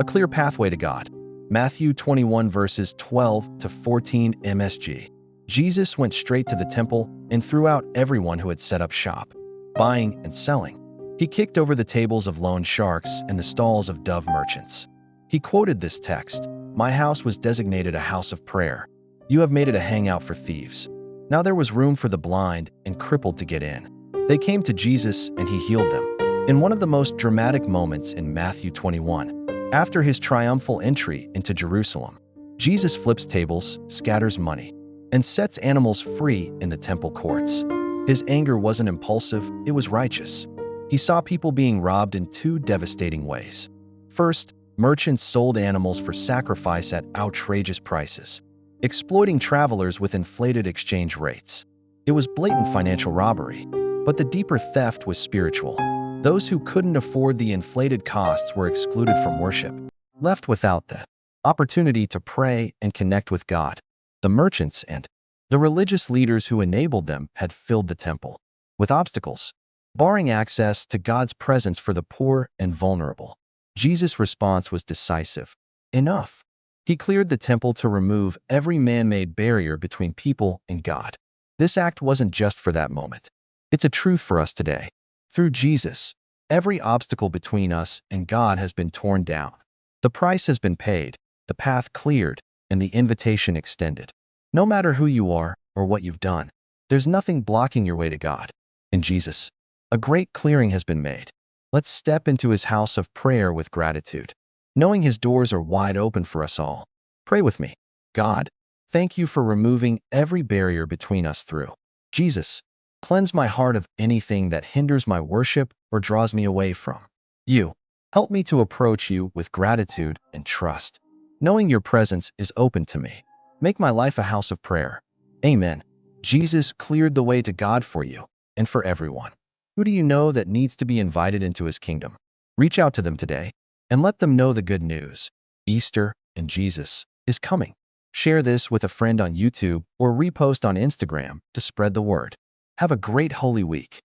A clear pathway to God. Matthew 21 verses 12 to 14 MSG. Jesus went straight to the temple and threw out everyone who had set up shop, buying and selling. He kicked over the tables of loan sharks and the stalls of dove merchants. He quoted this text, "My house was designated a house of prayer. You have made it a hangout for thieves." Now there was room for the blind and crippled to get in. They came to Jesus and he healed them. In one of the most dramatic moments in Matthew 21, after his triumphal entry into Jerusalem, Jesus flips tables, scatters money, and sets animals free in the temple courts. His anger wasn't impulsive, it was righteous. He saw people being robbed in two devastating ways. First, merchants sold animals for sacrifice at outrageous prices, exploiting travelers with inflated exchange rates. It was blatant financial robbery, but the deeper theft was spiritual. Those who couldn't afford the inflated costs were excluded from worship, left without the opportunity to pray and connect with God. The merchants and the religious leaders who enabled them had filled the temple with obstacles, barring access to God's presence for the poor and vulnerable. Jesus' response was decisive. Enough. He cleared the temple to remove every man-made barrier between people and God. This act wasn't just for that moment. It's a truth for us today. Through Jesus, every obstacle between us and God has been torn down. The price has been paid, the path cleared, and the invitation extended. No matter who you are or what you've done, there's nothing blocking your way to God. In Jesus, a great clearing has been made. Let's step into his house of prayer with gratitude, knowing his doors are wide open for us all. Pray with me. God, thank you for removing every barrier between us through Jesus. Cleanse my heart of anything that hinders my worship or draws me away from you. Help me to approach you with gratitude and trust, knowing your presence is open to me. Make my life a house of prayer. Amen. Jesus cleared the way to God for you and for everyone. Who do you know that needs to be invited into his kingdom? Reach out to them today and let them know the good news. Easter and Jesus is coming. Share this with a friend on YouTube or repost on Instagram to spread the word. Have a great Holy Week.